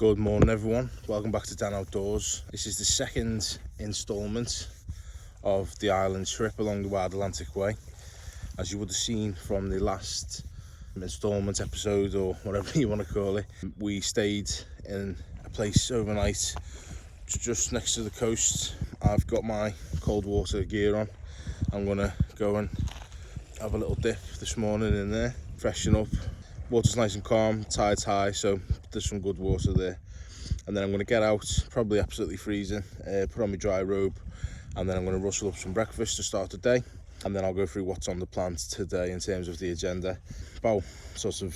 Good morning everyone, welcome back to Dan Outdoors. This is the second instalment of the island trip along the Wild Atlantic Way. As you would have seen from the last instalment episode, or whatever you want to call it, we stayed in a place overnight just next to the coast. I've got my cold water gear on. I'm gonna go and have a little dip this morning in there, freshen up. Water's nice and calm, tide's high, so there's some good water there. And then I'm going to get out, probably absolutely freezing, put on my dry robe, and then I'm going to rustle up some breakfast to start the day. And then I'll go through what's on the plan today in terms of the agenda. About sort of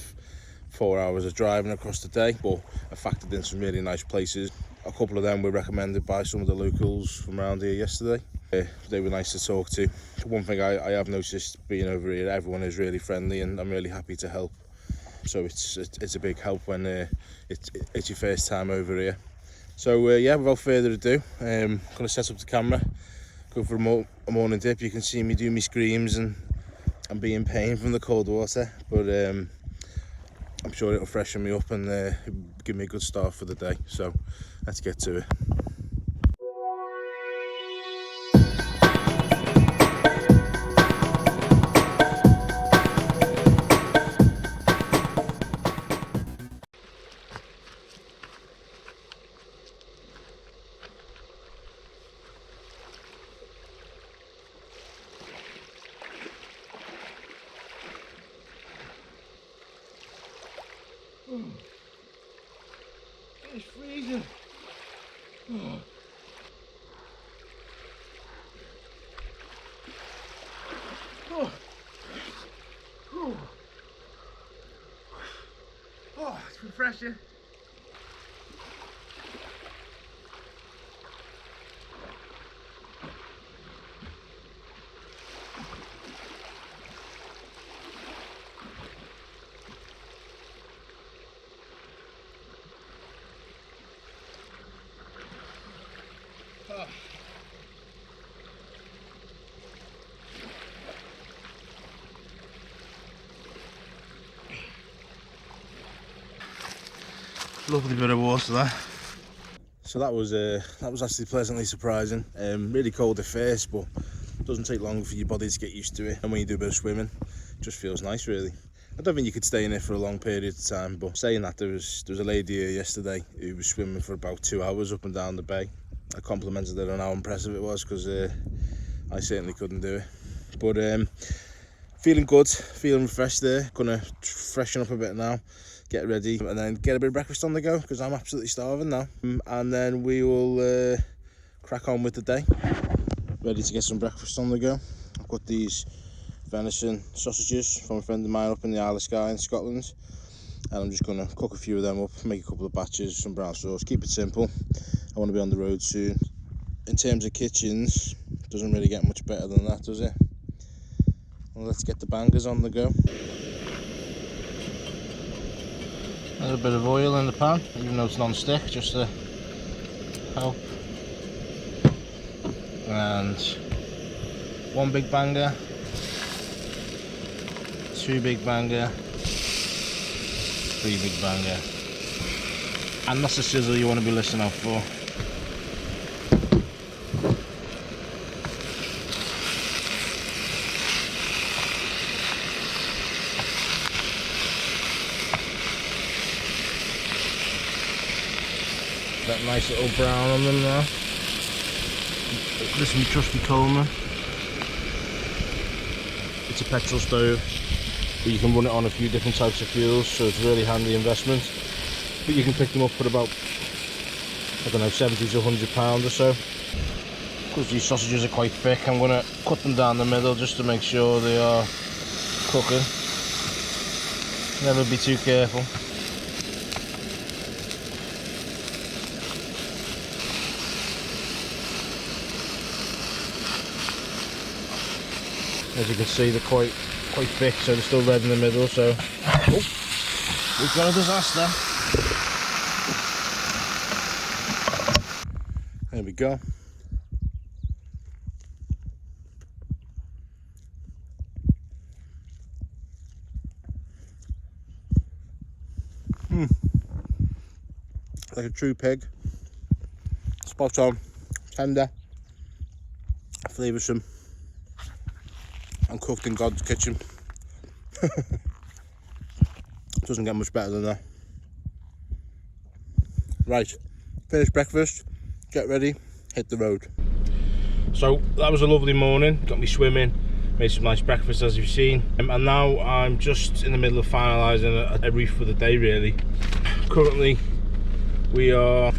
4 hours of driving across the day, but I factored in some really nice places. A couple of them were recommended by some of the locals from around here yesterday. They were nice to talk to. One thing I have noticed being over here, everyone is really friendly, and I'm really happy to help. So it's a big help when it's your first time over here. So yeah, without further ado, I'm going to set up the camera, go for a morning dip. You can see me do my screams and be in pain from the cold water, but I'm sure it'll freshen me up and give me a good start for the day. So let's get to it. It's freezing. Oh. Oh. Oh, it's refreshing. Oh. Lovely bit of water there. So that was actually pleasantly surprising. Really cold at first, but it doesn't take long for your body to get used to it. And when you do a bit of swimming, it just feels nice, really. I don't think you could stay in it for a long period of time, but saying that, there was a lady here yesterday who was swimming for about 2 hours up and down the bay. I complimented her on how impressive it was, because I certainly couldn't do it. But feeling good, feeling refreshed there. Gonna freshen up a bit now, get ready, and then get a bit of breakfast on the go, because I'm absolutely starving now. And then we will crack on with the day. Ready to get some breakfast on the go. I've got these venison sausages from a friend of mine up in the Isle of Skye in Scotland, and I'm just going to cook a few of them up, make a couple of batches, some brown sauce, keep it simple. I want to be on the road soon. In terms of kitchens, doesn't really get much better than that, does it? Well, let's get the bangers on the go. A little bit of oil in the pan, even though it's non-stick, just to help. And one big banger, two big banger, three big banger. And that's the sizzle you want to be listening out for. That nice little brown on them now. This is my trusty Coleman. It's a petrol stove, but you can run it on a few different types of fuels, so it's a really handy investment. But you can pick them up for about, I don't know, 70 to 100 pounds or so. Because these sausages are quite thick, I'm going to cut them down the middle just to make sure they are cooking. Never be too careful. As you can see, they're quite thick, so they're still red in the middle, so we've got a disaster. There we go. like a true pig. Spot on, tender, flavoursome, and cooked in God's kitchen. Doesn't get much better than that. Right, finish breakfast, get ready, hit the road. So that was a lovely morning, got me swimming, made some nice breakfast as you've seen, and now I'm just in the middle of finalising a reef for the day really. Currently we are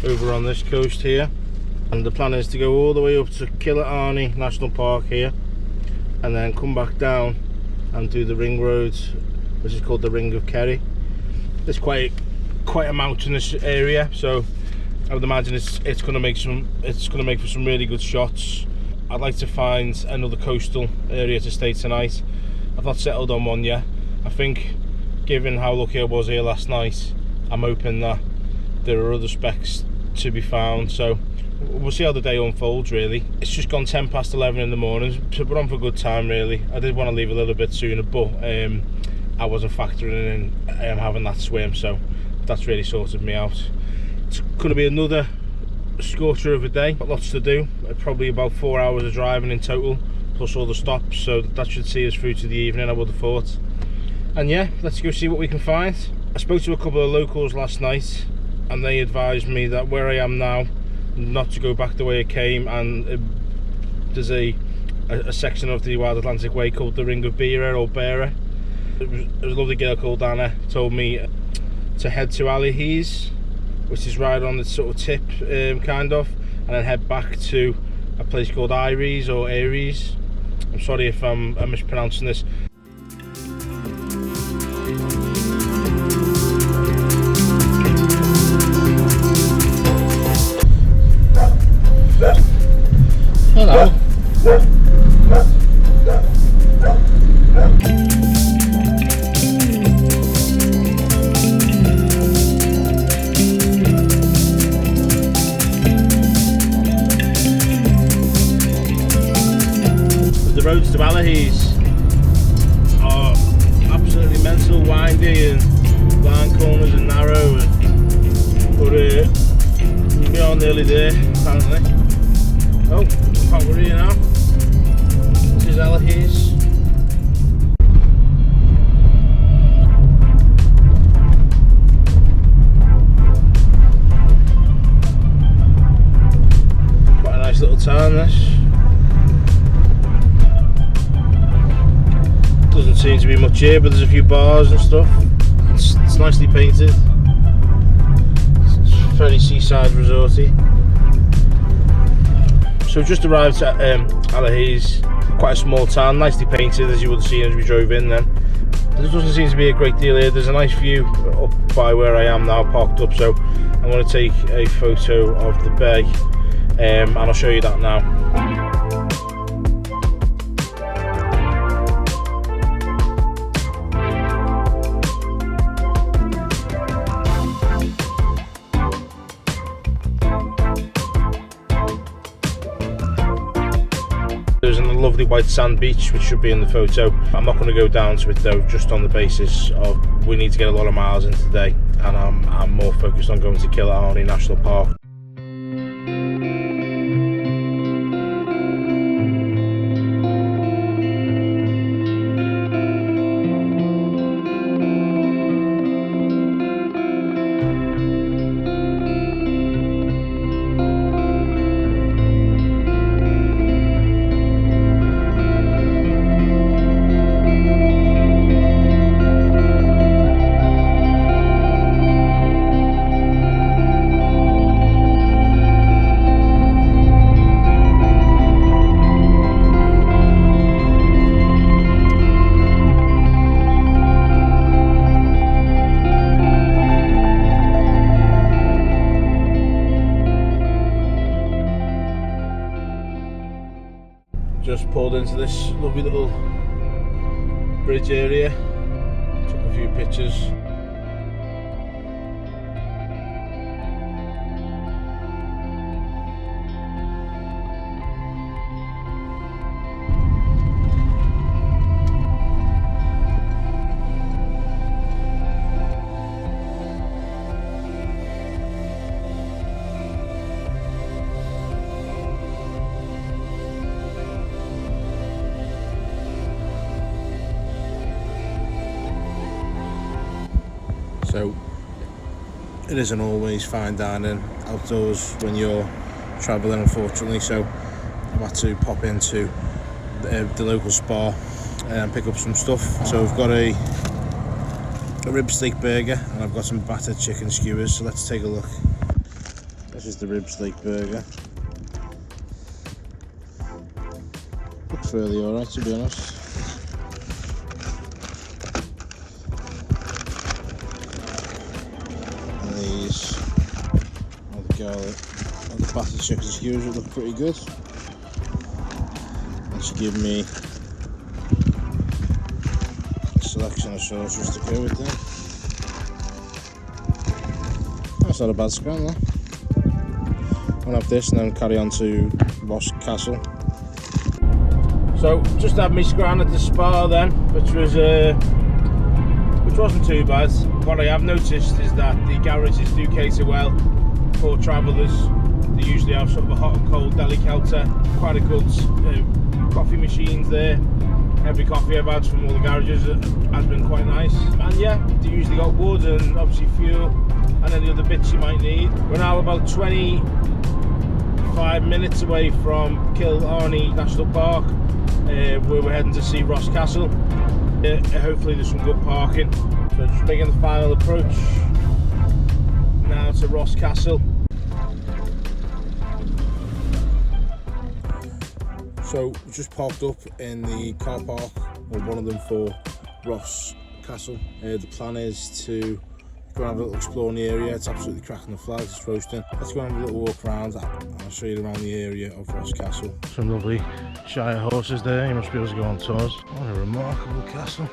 over on this coast here, and the plan is to go all the way up to Killarney National Park here, and then come back down and do the ring road, which is called the Ring of Kerry. It's quite a mountainous area, so I would imagine it's going to make for some really good shots. I'd like to find another coastal area to stay tonight. I've not settled on one yet. I think, given how lucky I was here last night, I'm hoping that there are other specs to be found, so we'll see how the day unfolds really. It's just gone 10 past 11 in the morning, so we're on for a good time really. I did want to leave a little bit sooner, but I wasn't factoring in having that swim, so that's really sorted me out. It's going to be another scorcher of a day, got lots to do, probably about 4 hours of driving in total, plus all the stops, so that should see us through to the evening, I would have thought. And yeah, let's go see what we can find. I spoke to a couple of locals last night, and they advised me that where I am now, not to go back the way I came, and there's a section of the Wild Atlantic Way called the Ring of Bearer or Bearer. It was a lovely girl called Anna told me to head to Allihies, which is right on the sort of tip, kind of, and then head back to a place called Allihies or Aries. I'm sorry if I'm mispronouncing this. Hello. The roads to Allihies are absolutely mental, windy and blind corners and narrow, but we are nearly there apparently. Oh, can't worry now. This is Allihies. Quite a nice little town this. Doesn't seem to be much here, but there's a few bars and stuff. It's nicely painted. It's very seaside resorty. So we just arrived at Allihies, quite a small town, nicely painted as you would have seen as we drove in then. There doesn't seem to be a great deal here. There's a nice view up by where I am now, parked up, so I'm going to take a photo of the bay and I'll show you that now. There's a lovely white sand beach which should be in the photo. I'm not going to go down to it though, just on the basis of we need to get a lot of miles in today, and I'm more focused on going to Killarney National Park. Just pulled into this lovely little bridge area, took a few pictures. So it isn't always fine dining outdoors when you're travelling, unfortunately, so I've had to pop into the local Spa and pick up some stuff. So we've got a rib steak burger and I've got some battered chicken skewers, so let's take a look. This is the rib steak burger. Looks really alright, to be honest. And these are the garlic and the battered chicken skewers that look pretty good. That should give me a selection of sauces to go with them. That's not a bad scran, though. I'll have this and then carry on to Ross Castle. So just had my scran at the Spa then, which wasn't too bad. What I have noticed is that the garages do cater well for travellers. They usually have sort of a hot and cold deli counter, quite a good coffee machines there. Every coffee I've had from all the garages has been quite nice. And yeah, they usually got wood and obviously fuel and any other bits you might need. We're now about 25 minutes away from Killarney National Park, where we're heading to see Ross Castle. Hopefully there's some good parking. So just making the final approach now to Ross Castle. So we just parked up in the car park, or one of them, for Ross Castle. The plan is to go and have a little explore in the area. It's absolutely cracking the flags, it's roasting. Let's go and have a little walk around. I'll show you around the area of Ross Castle. Some lovely Shire horses there, you must be able to go on tours. What a remarkable castle.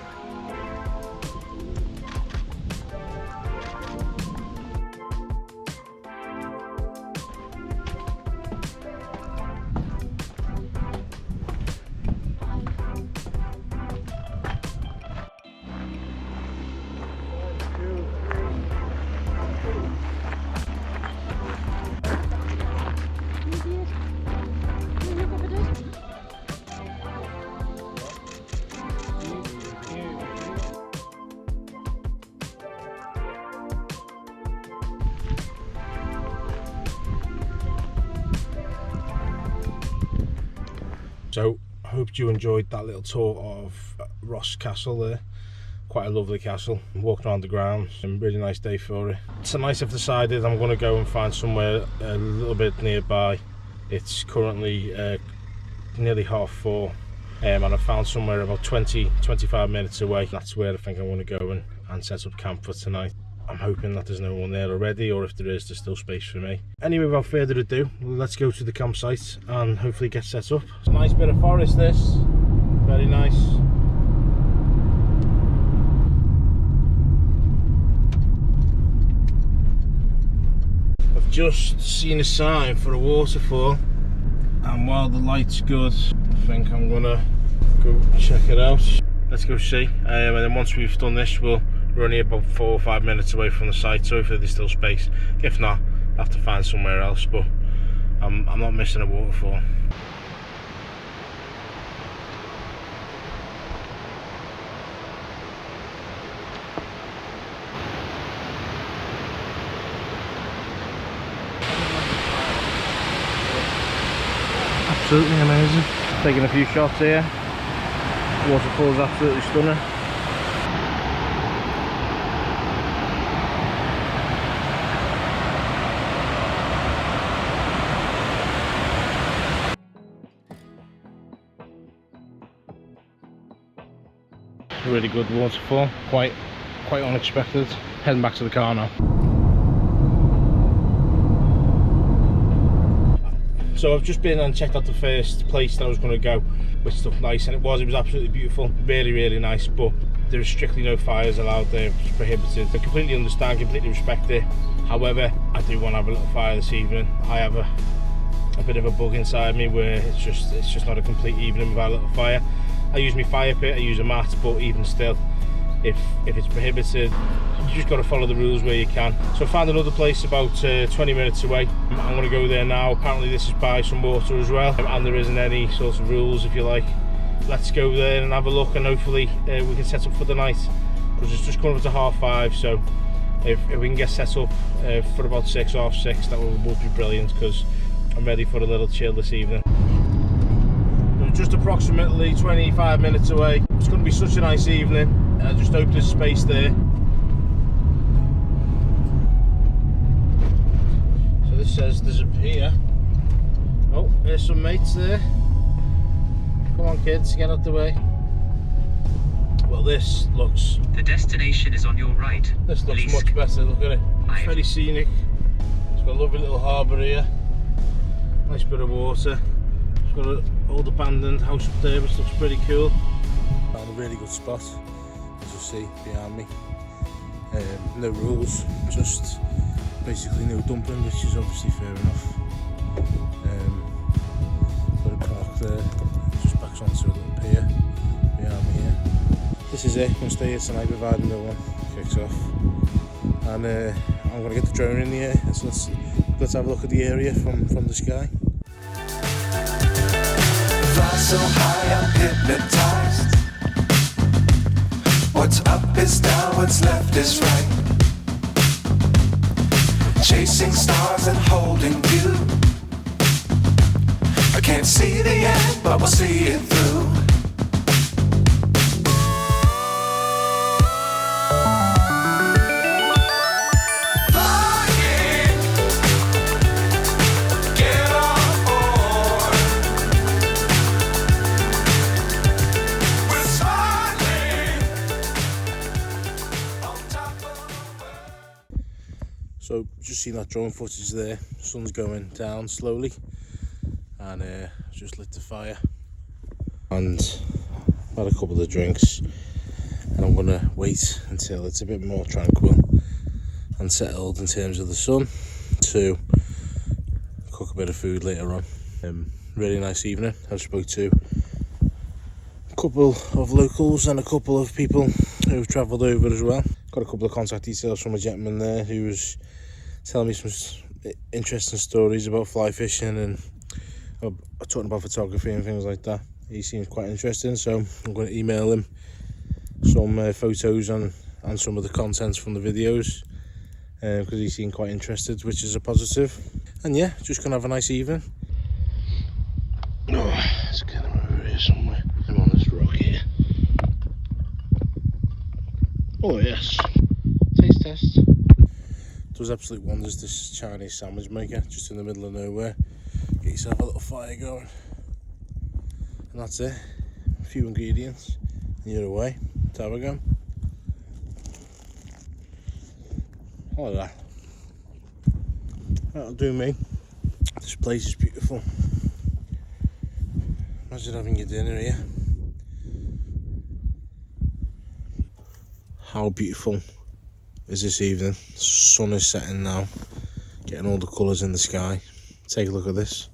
So I hope you enjoyed that little tour of Ross Castle there. Quite a lovely castle. Walked around the grounds, and really nice day for it. Tonight I've decided I'm going to go and find somewhere a little bit nearby. It's currently nearly 4:30 and I've found somewhere about 20-25 minutes away. That's where I think I want to go and set up camp for tonight. I'm hoping that there's no one there already, or if there is, there's still space for me. Anyway, without further ado, let's go to the campsite and hopefully get set up. It's a nice bit of forest, this. Very nice. I've just seen a sign for a waterfall, and while the light's good, I think I'm gonna go check it out. Let's go see, and then once we've done this, we're only about 4 or 5 minutes away from the site, so hopefully there's still space. If not, I'll have to find somewhere else, but I'm not missing a waterfall. Absolutely amazing. Taking a few shots here. Waterfall's absolutely stunning. Really good waterfall, quite unexpected. Heading back to the car now. So I've just been and checked out the first place that I was going to go, which looked nice, and it was absolutely beautiful, really nice, but there is strictly no fires allowed there. It's prohibited. I completely understand, completely respect it. However, I do want to have a little fire this evening. I have a bit of a bug inside me where it's just not a complete evening without a little fire. I use my fire pit, I use a mat, but even still, if it's prohibited, you just got to follow the rules where you can. So I found another place about 20 minutes away. I'm going to go there now. Apparently this is by some water as well, and there isn't any sort of rules, if you like. Let's go there and have a look, and hopefully we can set up for the night, because it's just coming up to 5:30, so If we can get set up for about 6, half 6, that would be brilliant, because I'm ready for a little chill this evening. We're just approximately 25 minutes away. It's going to be such a nice evening. I just hope there's space there. So this says there's a pier. Oh, there's some mates there. Come on kids, get out the way. Well, this looks... The destination is on your right. This looks much better, look at it. It's very scenic. It's got a lovely little harbour here. Nice bit of water. It's got an old abandoned house up there, which looks pretty cool. Found a really good spot, as you see behind me. No rules, just basically no dumping, which is obviously fair enough. Got a park there, just backs onto a little pier behind me here. This is it, I'm going to stay here tonight providing no one kicks off. And I'm going to get the drone in the air, so let's have a look at the area from the sky. Fly so high I'm hypnotized. What's up is down, what's left is right. Chasing stars and holding you. I can't see the end, but we'll see it through. So just seen that drone footage there, sun's going down slowly, and just lit the fire and had a couple of drinks, and I'm gonna wait until it's a bit more tranquil and settled in terms of the sun to cook a bit of food later on. Really nice evening. I spoke to a couple of locals and a couple of people who've travelled over as well. Got a couple of contact details from a gentleman there who was telling me some interesting stories about fly fishing and talking about photography and things like that. He seems quite interesting, so I'm going to email him some photos and some of the contents from the videos, because he seemed quite interested, which is a positive. And yeah, just going to have a nice evening. Oh, let's get him over here somewhere. I'm on this rock here. Oh yes, taste test. Does absolute wonders, this Chinese sandwich maker just in the middle of nowhere. Get yourself a little fire going, and that's it. A few ingredients and you're away. Let's have a go. Look at that. That'll do me. This place is beautiful. Imagine having your dinner here. How beautiful is this evening? The sun is setting now, getting all the colours in the sky. Take a look at this.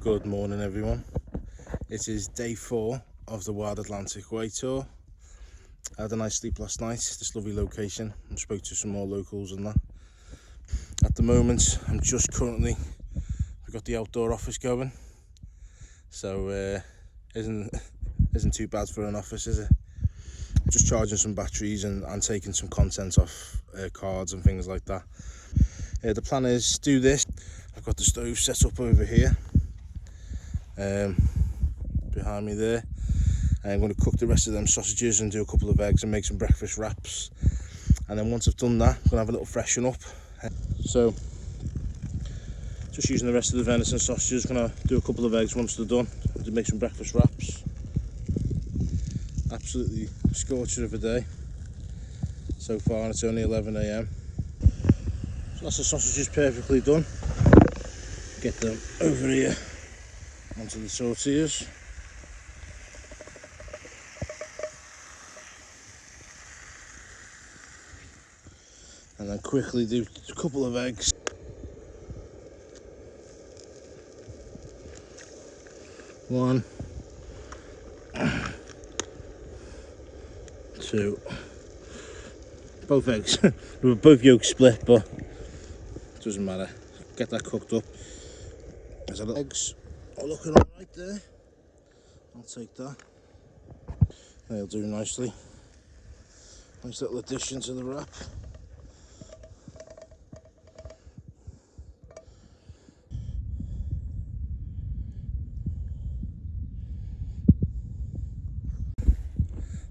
Good morning everyone. It is day 4 of the Wild Atlantic Way tour. I had a nice sleep last night, this lovely location, and spoke to some more locals and that. At the moment I'm just currently, we've got the outdoor office going, so isn't too bad for an office, is it? Just charging some batteries and taking some content off cards and things like that. The plan is to do this. I've got the stove set up over here. Behind me there. I'm going to cook the rest of them sausages and do a couple of eggs and make some breakfast wraps, and then once I've done that I'm going to have a little freshen up. So just using the rest of the venison sausages, going to do a couple of eggs once they're done to make some breakfast wraps. Absolutely scorcher of a day so far, and it's only 11 AM. So that's the sausages perfectly done. Get them over here onto the tortillas. And then quickly do a couple of eggs. One, two, both eggs. They were both yolks split, but it doesn't matter. Get that cooked up. There's our eggs all looking alright there. I'll take that. They'll do nicely. Nice little addition to the wrap.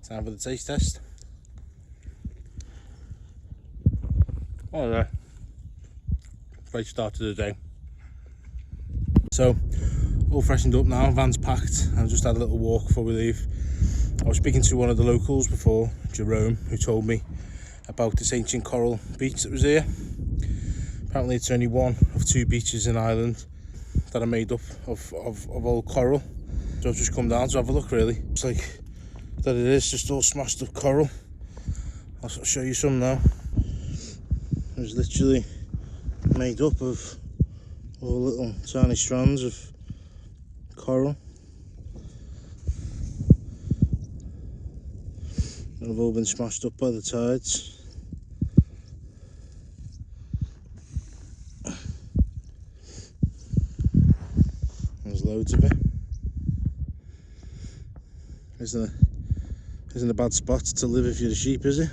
Time for the taste test. Oh there. Great start to the day. So, all freshened up now, van's packed. I've just had a little walk before we leave. I was speaking to one of the locals before, Jerome, who told me about this ancient coral beach that was here. Apparently it's only one of two beaches in Ireland that are made up of old coral. So I've just come down to have a look really. It's like that it is just all smashed up coral. I'll show you some now. It's literally made up of all little tiny strands of coral. And they've all been smashed up by the tides. There's loads of it. Isn't a bad spot to live if you're a sheep, is it?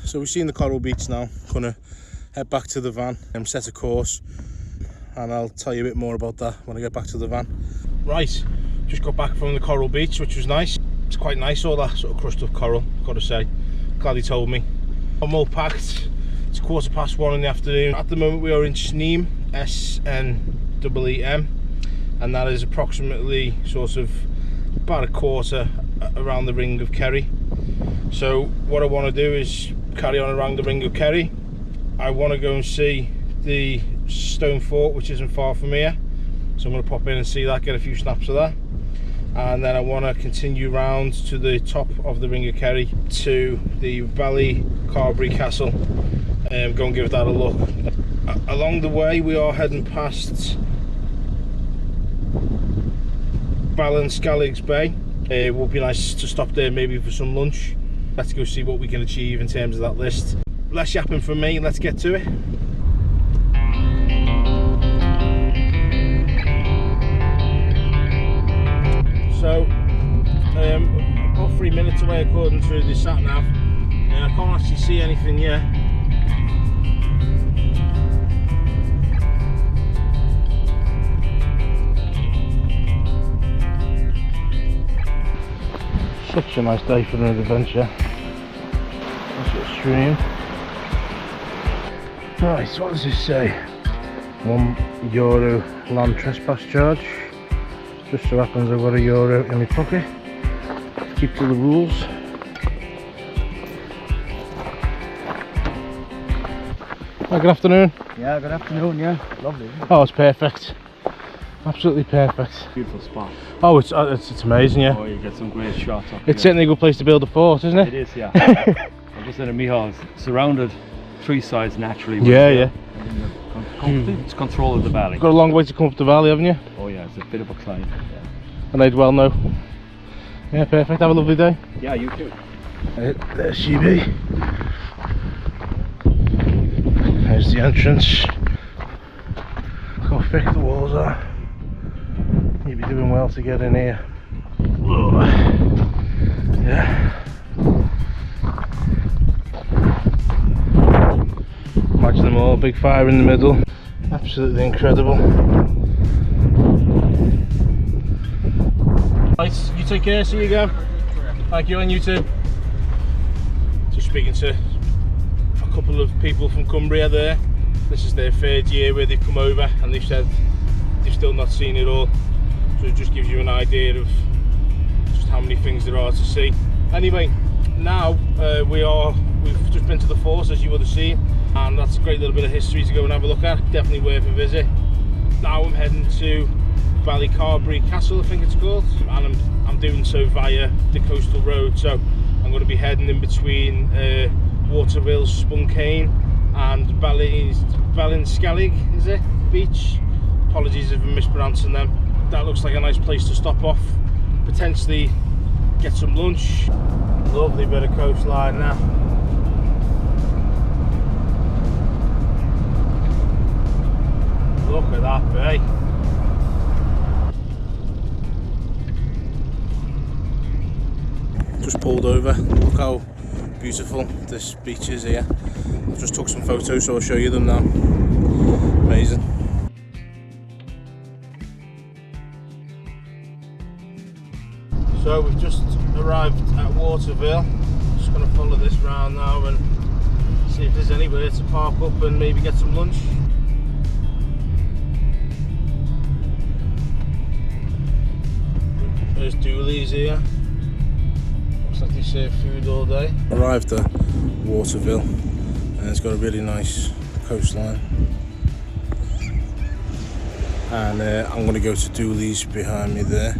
So we've seen the coral beach now. Gonna head back to the van and set a course, and I'll tell you a bit more about that when I get back to the van. Right, just got back from the coral beach, which was nice. It's quite nice, all that sort of crushed up coral, gotta say. Glad he told me. I'm all packed. It's 1:15 in the afternoon. At the moment we are in Sneem, S-N-E-E-M, and that is approximately sort of about a quarter around the ring of Kerry. So what I want to do is carry on around the ring of Kerry. I want to go and see the stone fort, which isn't far from here, so I'm going to pop in and see that, get a few snaps of that, and then I want to continue round to the top of the ring of Kerry to the Ballycarbery Castle and go and give that a look. Along the way we are heading past Ballycarbery Bay. It would be nice to stop there maybe for some lunch. Let's go see what we can achieve in terms of that list. Less yapping from me, let's get to it. So, about 3 minutes away according to the sat nav. I can't actually see anything yet. Such a nice day for an adventure. Nice little stream. Right, so what does this say? €1 land trespass charge. Just so happens I've got €1 in my pocket. Keep to the rules. Oh, good afternoon. Yeah, good afternoon, yeah. Lovely. Oh, it's perfect. Absolutely perfect. Beautiful spot. Oh, it's amazing, yeah. Oh, you get some great shots up It's here. certainly a good place to build a fort, isn't it? It is, yeah. I'm just in a Mihal, surrounded three sides naturally. Yeah, yeah. It's control of the valley. Got a long way to come up the valley, haven't you? Oh yeah, it's a bit of a climb. Yeah, And I'd well know. Yeah, perfect. Have a lovely day. yeah, you too. There she be. There's the entrance. Look how thick the walls are. You'd be doing well to get in here. Yeah. Imagine them all, big fire in the middle. Absolutely incredible. Right, you take care, see you again. Thank you, and you too. Just speaking to a couple of people from Cumbria there. This is their third year where they've come over, and they've said they've still not seen it all. So it just gives you an idea of just how many things there are to see. Anyway, now we've just been to the fort, as you would have seen, and that's a great little bit of history to go and have a look at. Definitely worth a visit. Now I'm heading to Ballycarbery Castle, I think it's called, and I'm doing so via the coastal road. So I'm going to be heading in between Waterfalls, Spunkane and Ballycarbery, is it? Beach. Apologies if I'm mispronouncing them. That looks like a nice place to stop off. Potentially get some lunch. Lovely bit of coastline now. Look at that bay. Just pulled over. Look how beautiful this beach is here. I just took some photos, so I'll show you them now. Amazing. So we've just arrived at Waterfall. Just going to follow this round now and see if there's anywhere to park up and maybe get some lunch. There's Dooley's here. Looks like they serve food all day. Arrived at Waterfall and it's got a really nice coastline. And I'm going to go to Dooley's behind me there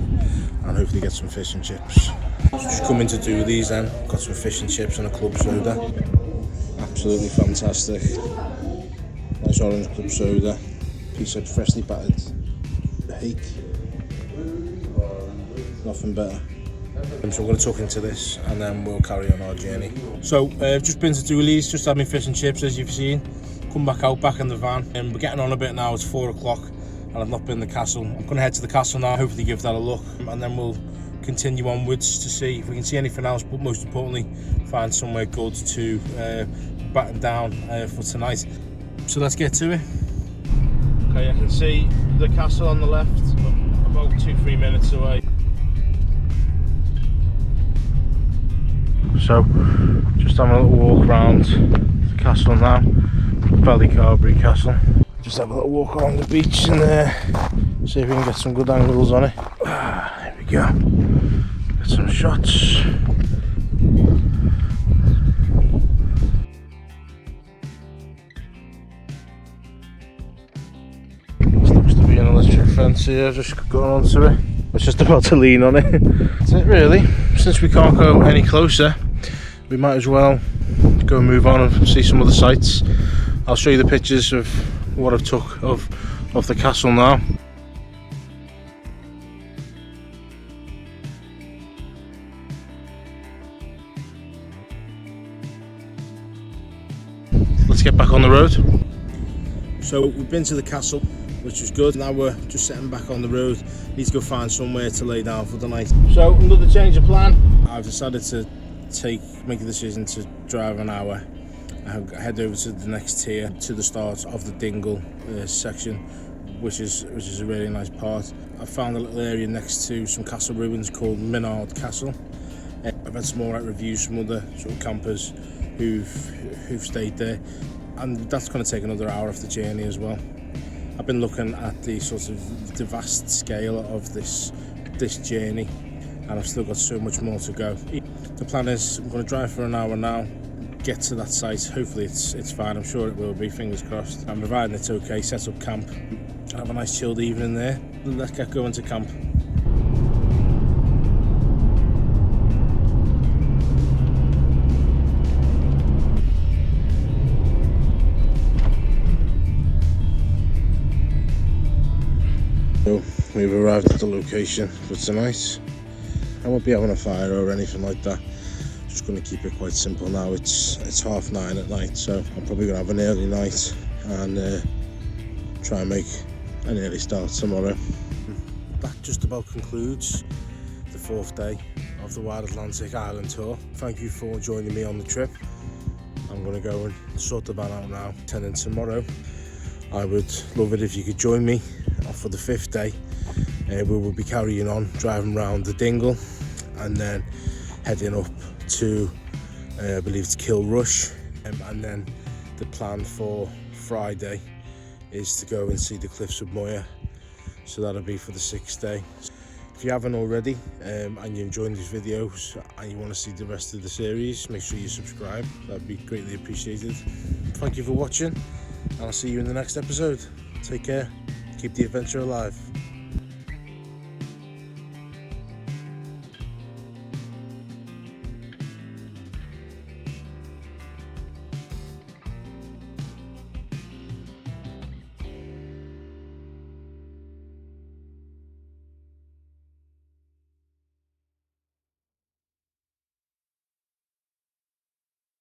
and hopefully get some fish and chips. Just come into Dooley's then, got some fish and chips and a club soda. Absolutely fantastic. Nice orange club soda, piece of freshly battered hake. Nothing better. So we're going to tuck into this and then we'll carry on our journey. So I've just been to Dooley's, just had my fish and chips as you've seen. Come back out, back in the van, and we're getting on a bit now. It's 4 o'clock and I've not been to the castle. I'm going to head to the castle now, hopefully give that a look, and then we'll continue onwards to see if we can see anything else, but most importantly find somewhere good to batten down for tonight. So let's get to it. Okay, I can see the castle on the left, about 2-3 minutes away. So just having a little walk around the castle now, Ballycarbery Castle. Just have a little walk along the beach and see if we can get some good angles on it. There we go. Get some shots. This looks to be an electric fence here, just going onto it. I was just about to lean on it. That's it really. Since we can't go any closer, we might as well go and move on and see some other sights. I'll show you the pictures of what I've took of the castle now. Let's get back on the road. So we've been to the castle, which was good. Now we're just setting back on the road. Need to go find somewhere to lay down for the night. So another change of plan. I've decided to make a decision to drive an hour. I'll head over to the next tier, to the start of the Dingle section, which is a really nice part. I found a little area next to some castle ruins called Minard Castle. I've had some alright reviews from other sort of campers who've stayed there, and that's going to take another hour off the journey as well. I've been looking at the sort of the vast scale of this journey, and I've still got so much more to go. The plan is I'm going to drive for an hour now, get to that site. Hopefully it's fine. I'm sure it will be, fingers crossed. I'm providing it's okay. Set up camp and have a nice chilled evening there. Let's get going to camp. So we've arrived at the location for tonight. I won't be having a fire or anything like that. Just going to keep it quite simple now. It's 9:30 at night, so I'm probably going to have an early night and try and make an early start tomorrow. That just about concludes the 4th day of the Wild Atlantic Island tour. Thank you for joining me on the trip. I'm going to go and sort the van out now. Attending tomorrow. I would love it if you could join me for the 5th day. We will be carrying on, driving around the Dingle and then heading up to I believe it's Kilrush, and then the plan for Friday is to go and see the Cliffs of Moher, so that'll be for the 6th day. If you haven't already and you're enjoying these videos and you want to see the rest of the series, make sure you subscribe. That'd be greatly appreciated. Thank you for watching and I'll see you in the next episode. Take care, keep the adventure alive.